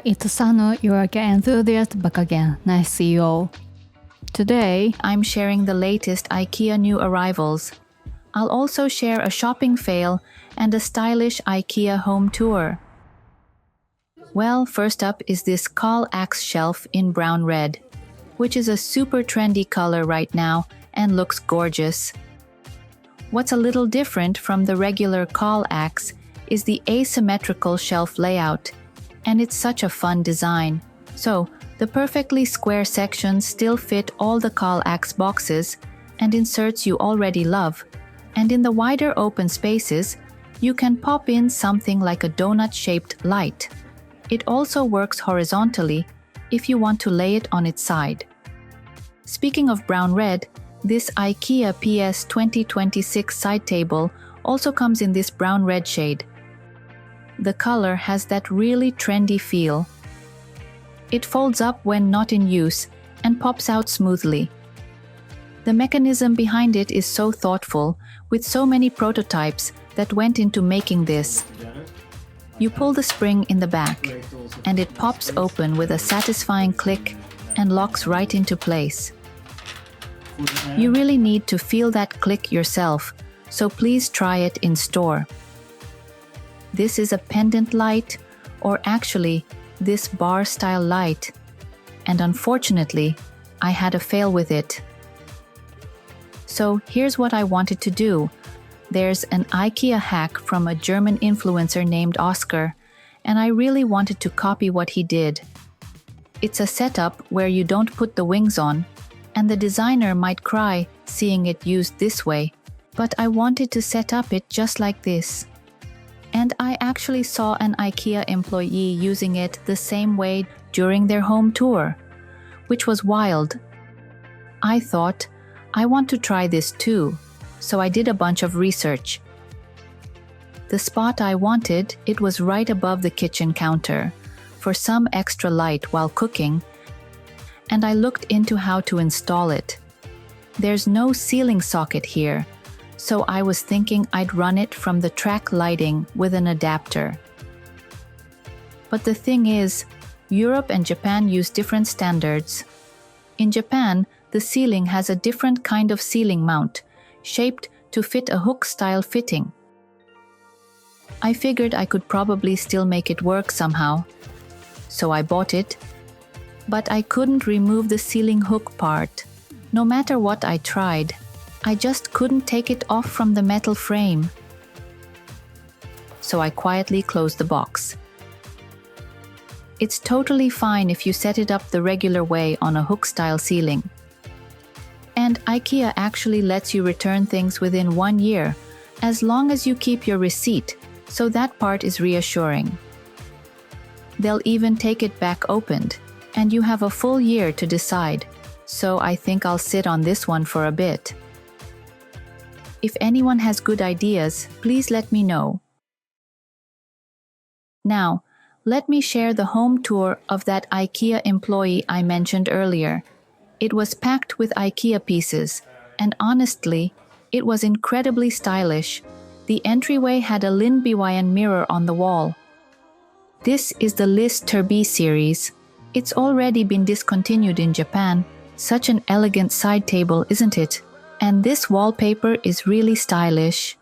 it's Sanu, your IKEA enthusiast, back again. Nice to see you all. Today, I'm sharing the latest IKEA new arrivals. I'll also share a shopping fail and a stylish IKEA home tour. Well, first up is this KALLAX shelf in brown red, which is a super trendy color right now and looks gorgeous. What's a little different from the regular KALLAX is the asymmetrical shelf layout, and it's such a fun design. So, the perfectly square sections still fit all the KALLAX boxes and inserts you already love, and in the wider open spaces, you can pop in something like a donut-shaped light. It also works horizontally if you want to lay it on its side. Speaking of brown-red, this IKEA PS 2026 side table also comes in this brown-red shade. The color has that really trendy feel. It folds up when not in use and pops out smoothly. The mechanism behind it is so thoughtful, with so many prototypes that went into making this. You pull the spring in the back, and it pops open with a satisfying click and locks right into place. You really need to feel that click yourself, so please try it in store. This is a pendant light, or actually, this bar-style light, and unfortunately, I had a fail with it. So here's what I wanted to do. There's an IKEA hack from a German influencer named Oscar, and I really wanted to copy what he did. It's a setup where you don't put the wings on, and the designer might cry seeing it used this way, but I wanted to set up it just like this. And I actually saw an IKEA employee using it the same way during their home tour, which was wild. I thought, I want to try this too, so I did a bunch of research. The spot I wanted, it was right above the kitchen counter, for some extra light while cooking, and I looked into how to install it. There's no ceiling socket here, so I was thinking I'd run it from the track lighting with an adapter. But the thing is, Europe and Japan use different standards. In Japan, the ceiling has a different kind of ceiling mount, shaped to fit a hook-style fitting. I figured I could probably still make it work somehow, so I bought it, but I couldn't remove the ceiling hook part. No matter what I tried, I just couldn't take it off from the metal frame. So I quietly closed the box. It's totally fine if you set it up the regular way on a hook-style ceiling. And IKEA actually lets you return things within 1 year, as long as you keep your receipt, so that part is reassuring. They'll even take it back opened, and you have a full year to decide, so I think I'll sit on this one for a bit. If anyone has good ideas, please let me know. Now, let me share the home tour of that IKEA employee I mentioned earlier. It was packed with IKEA pieces, and honestly, it was incredibly stylish. The entryway had a LINDBYN mirror on the wall. This is the LISTERBY series. It's already been discontinued in Japan. Such an elegant side table, isn't it? And this wallpaper is really stylish.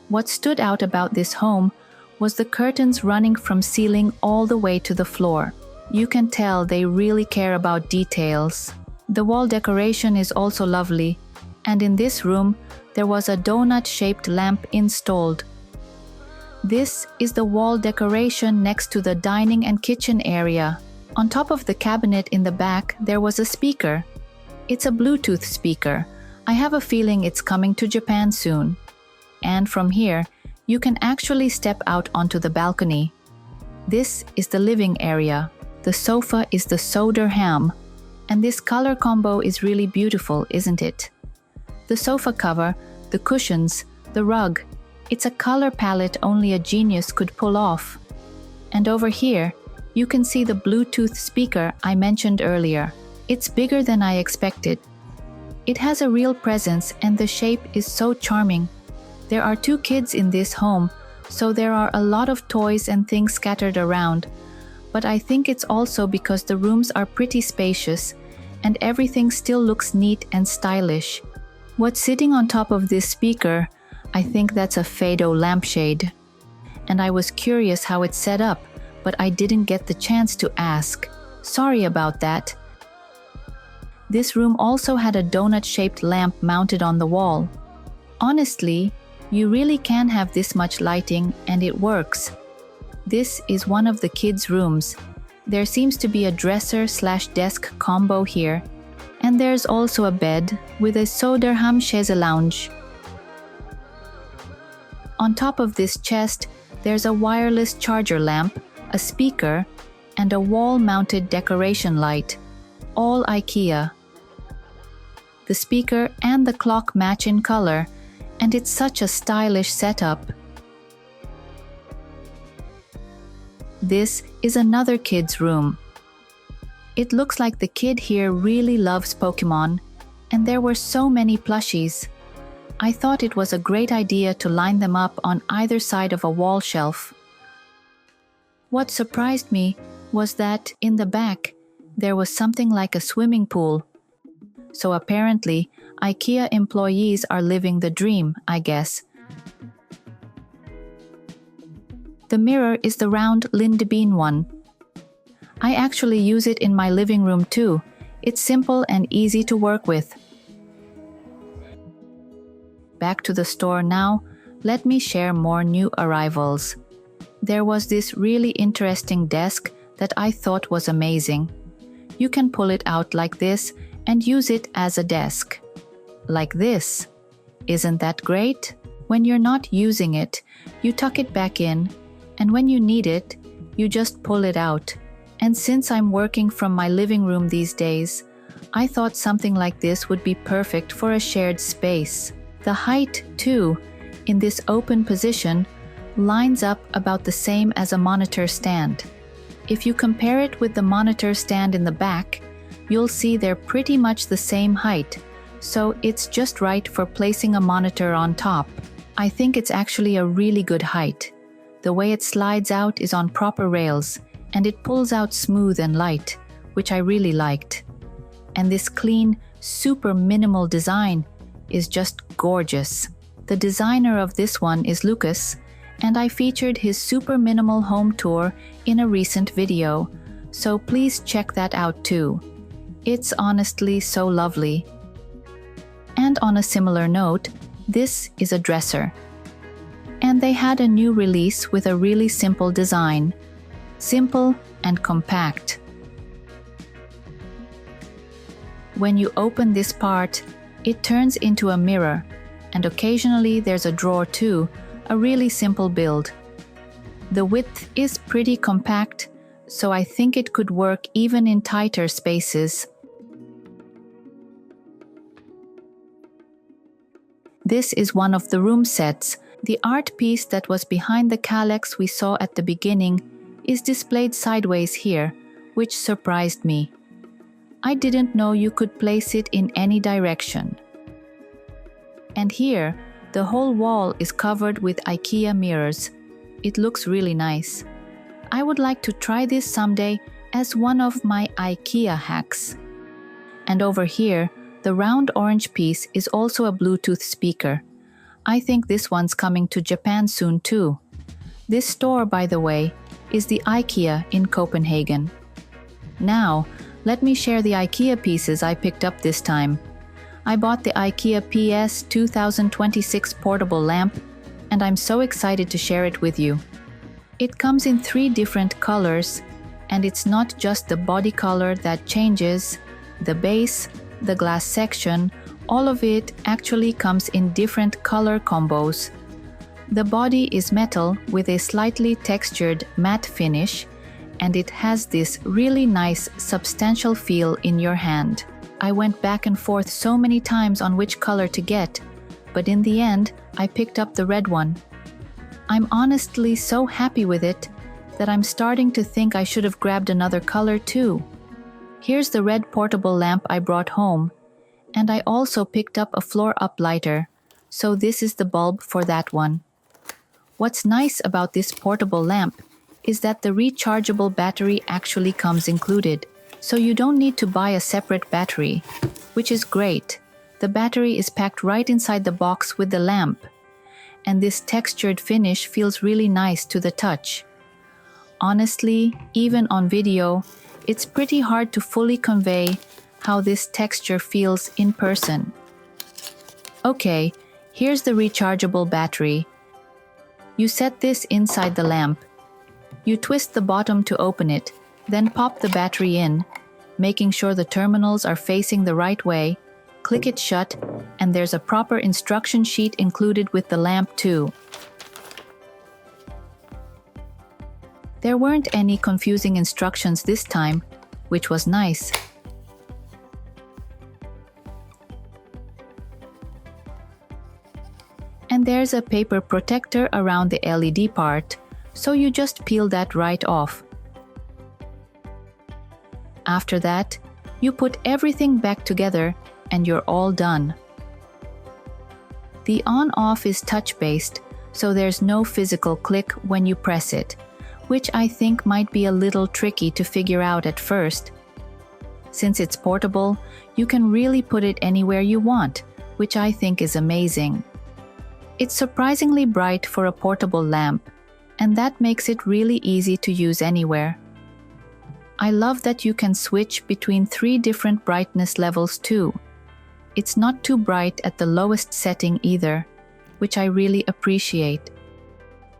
What stood out about this home was the curtains running from ceiling all the way to the floor. You can tell they really care about details. The wall decoration is also lovely, and in this room, there was a donut-shaped lamp installed. This is the wall decoration next to the dining and kitchen area. On top of the cabinet in the back, there was a speaker. It's a Bluetooth speaker. I have a feeling it's coming to Japan soon. And from here, you can actually step out onto the balcony. This is the living area. The sofa is the SÖDERHAMN, and this color combo is really beautiful, isn't it? The sofa cover, the cushions, the rug, it's a color palette only a genius could pull off. And over here, you can see the Bluetooth speaker I mentioned earlier. It's bigger than I expected. It has a real presence and the shape is so charming. There are 2 kids in this home, so there are a lot of toys and things scattered around, but I think it's also because the rooms are pretty spacious and everything still looks neat and stylish. What's sitting on top of this speaker, I think that's a Fado lampshade. And I was curious how it's set up, but I didn't get the chance to ask. Sorry about that. This room also had a donut-shaped lamp mounted on the wall. Honestly, you really can have this much lighting and it works. This is one of the kids' rooms. There seems to be a dresser/desk combo here, and there's also a bed with a SÖDERHAMN chaise lounge. On top of this chest, there's a wireless charger lamp, a speaker, and a wall-mounted decoration light, all IKEA. The speaker and the clock match in color, and it's such a stylish setup. This is another kid's room. It looks like the kid here really loves Pokemon, and there were so many plushies. I thought it was a great idea to line them up on either side of a wall shelf. What surprised me was that in the back, there was something like a swimming pool. So apparently, IKEA employees are living the dream, I guess. The mirror is the round LINDBYN one. I actually use it in my living room too. It's simple and easy to work with. Back to the store now, let me share more new arrivals. There was this really interesting desk that I thought was amazing. You can pull it out like this and use it as a desk. Like this. Isn't that great? When you're not using it, you tuck it back in, and when you need it, you just pull it out. And since I'm working from my living room these days, I thought something like this would be perfect for a shared space. The height, too, in this open position, lines up about the same as a monitor stand. If you compare it with the monitor stand in the back, you'll see they're pretty much the same height, so it's just right for placing a monitor on top. I think it's actually a really good height. The way it slides out is on proper rails, and it pulls out smooth and light, which I really liked. And this clean, super minimal design is just gorgeous. The designer of this one is Lucas, and I featured his super minimal home tour in a recent video, so please check that out too. It's honestly so lovely. And on a similar note, this is a dresser. And they had a new release with a really simple design. Simple and compact. When you open this part, it turns into a mirror, and occasionally there's a drawer too, a really simple build. The width is pretty compact, so I think it could work even in tighter spaces. This is one of the room sets. The art piece that was behind the KALLAX we saw at the beginning is displayed sideways here, which surprised me. I didn't know you could place it in any direction. And here, the whole wall is covered with IKEA mirrors. It looks really nice. I would like to try this someday as one of my IKEA hacks. And over here, the round orange piece is also a Bluetooth speaker. I think this one's coming to Japan soon too. This store, by the way, is the IKEA in Copenhagen. Now, let me share the IKEA pieces I picked up this time. I bought the IKEA PS 2026 portable lamp, and I'm so excited to share it with you. It comes in 3 different colors, and it's not just the body color that changes. The base, the glass section, all of it actually comes in different color combos. The body is metal with a slightly textured matte finish, and it has this really nice substantial feel in your hand. I went back and forth so many times on which color to get, but in the end, I picked up the red one. I'm honestly so happy with it that I'm starting to think I should have grabbed another color too. Here's the red portable lamp I brought home, and I also picked up a floor up lighter, so this is the bulb for that one. What's nice about this portable lamp is that the rechargeable battery actually comes included, so you don't need to buy a separate battery, which is great. The battery is packed right inside the box with the lamp, and this textured finish feels really nice to the touch. Honestly, even on video, it's pretty hard to fully convey how this texture feels in person. Okay, here's the rechargeable battery. You set this inside the lamp. You twist the bottom to open it, then pop the battery in, making sure the terminals are facing the right way. Click it shut, and there's a proper instruction sheet included with the lamp too. There weren't any confusing instructions this time, which was nice. And there's a paper protector around the LED part, so you just peel that right off. After that, you put everything back together and you're all done. The on-off is touch-based, so there's no physical click when you press it, which I think might be a little tricky to figure out at first. Since it's portable, you can really put it anywhere you want, which I think is amazing. It's surprisingly bright for a portable lamp, and that makes it really easy to use anywhere. I love that you can switch between 3 different brightness levels too. It's not too bright at the lowest setting either, which I really appreciate.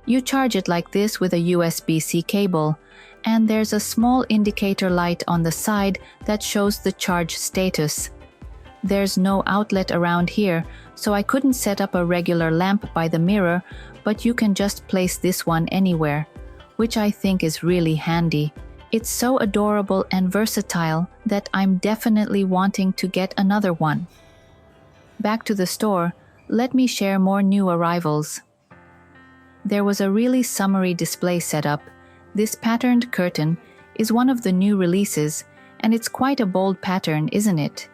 You charge it like this with a USB-C cable, and there's a small indicator light on the side that shows the charge status. There's no outlet around here, so I couldn't set up a regular lamp by the mirror, but you can just place this one anywhere, which I think is really handy. It's so adorable and versatile that I'm definitely wanting to get another one. Back to the store, let me share more new arrivals. There was a really summery display setup. This patterned curtain is one of the new releases, and it's quite a bold pattern, isn't it?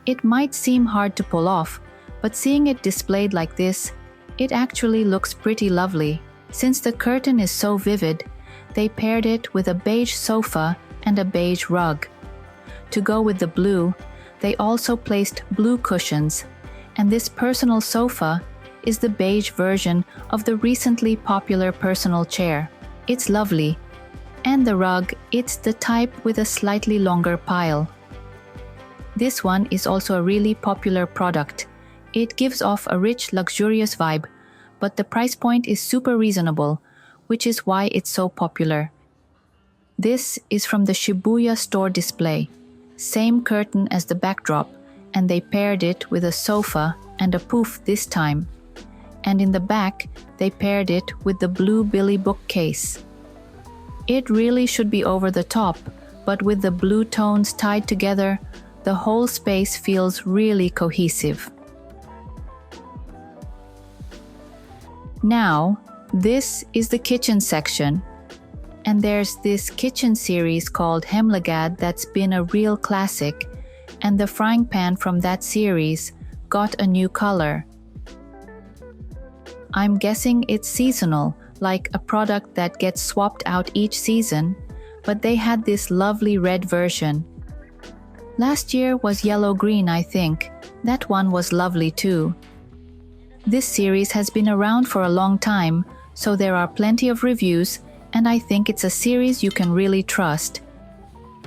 It might seem hard to pull off, but seeing it displayed like this, it actually looks pretty lovely. Since the curtain is so vivid, they paired it with a beige sofa and a beige rug. To go with the blue, they also placed blue cushions, and this personal sofa is the beige version of the recently popular personal chair. It's lovely. And the rug, it's the type with a slightly longer pile. This one is also a really popular product. It gives off a rich, luxurious vibe, but the price point is super reasonable, which is why it's so popular. This is from the Shibuya store display. Same curtain as the backdrop, and they paired it with a sofa and a poof this time. And in the back, they paired it with the blue Billy bookcase. It really should be over the top, but with the blue tones tied together, the whole space feels really cohesive. Now, this is the kitchen section. And there's this kitchen series called HEMLAGAD that's been a real classic, and the frying pan from that series got a new color. I'm guessing it's seasonal, like a product that gets swapped out each season, but they had this lovely red version. Last year was yellow-green, I think. That one was lovely too. This series has been around for a long time, so there are plenty of reviews, and I think it's a series you can really trust.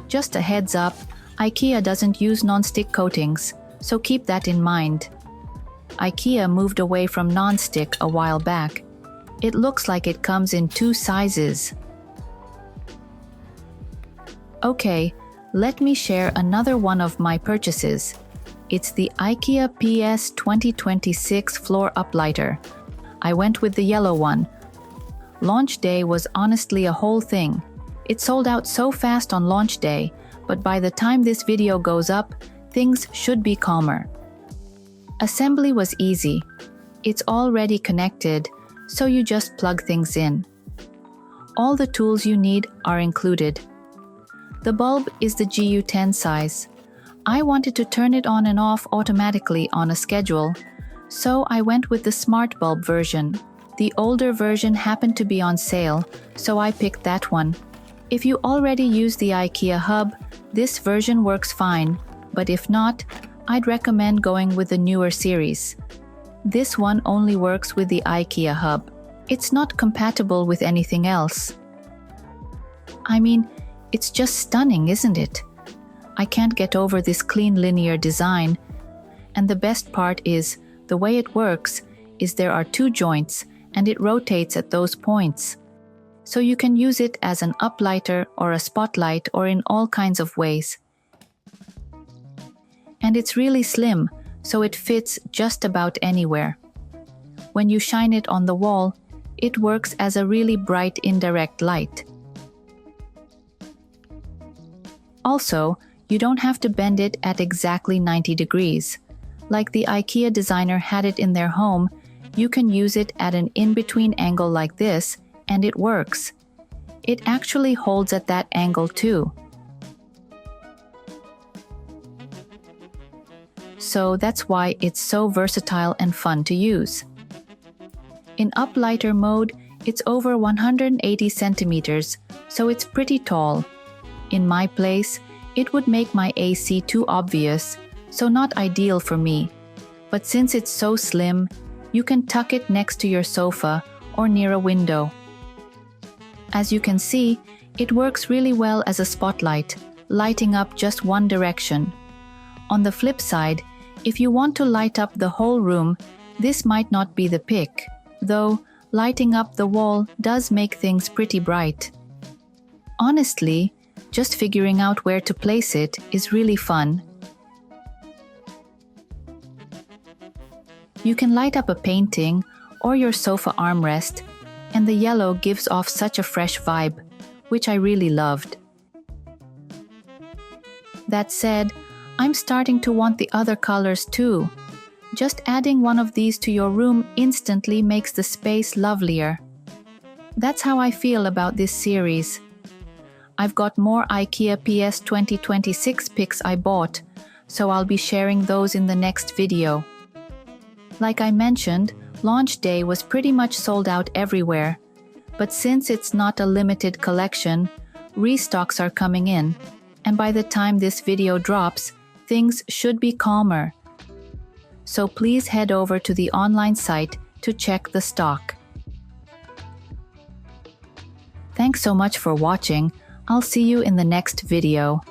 Just a heads up, IKEA doesn't use non-stick coatings, so keep that in mind. IKEA moved away from non-stick a while back. It looks like it comes in 2 sizes. Okay, let me share another one of my purchases. It's the IKEA PS 2026 floor uplighter. I went with the yellow one. Launch day was honestly a whole thing. It sold out so fast on launch day, but by the time this video goes up, things should be calmer. Assembly was easy. It's already connected, so you just plug things in. All the tools you need are included. The bulb is the GU10 size. I wanted to turn it on and off automatically on a schedule, so I went with the smart bulb version. The older version happened to be on sale, so I picked that one. If you already use the IKEA hub, this version works fine, but if not, I'd recommend going with the newer series. This one only works with the IKEA hub. It's not compatible with anything else. I mean, it's just stunning, isn't it? I can't get over this clean linear design. And the best part is, the way it works is there are 2 joints and it rotates at those points. So you can use it as an uplighter or a spotlight or in all kinds of ways. And it's really slim, so it fits just about anywhere. When you shine it on the wall, it works as a really bright indirect light. Also, you don't have to bend it at exactly 90 degrees. Like the IKEA designer had it in their home, you can use it at an in-between angle like this, and it works. It actually holds at that angle too. So that's why it's so versatile and fun to use. In uplighter mode, it's over 180 centimeters, so it's pretty tall. In my place, it would make my AC too obvious, so not ideal for me. But since it's so slim, you can tuck it next to your sofa or near a window. As you can see, it works really well as a spotlight, lighting up just one direction. On the flip side, if you want to light up the whole room, this might not be the pick, though lighting up the wall does make things pretty bright. Honestly, just figuring out where to place it is really fun. You can light up a painting or your sofa armrest, and the yellow gives off such a fresh vibe, which I really loved. That said, I'm starting to want the other colors too. Just adding one of these to your room instantly makes the space lovelier. That's how I feel about this series. I've got more IKEA PS 2026 picks I bought, so I'll be sharing those in the next video. Like I mentioned, launch day was pretty much sold out everywhere, but since it's not a limited collection, restocks are coming in, and by the time this video drops, things should be calmer. So please head over to the online site to check the stock. Thanks so much for watching. I'll see you in the next video.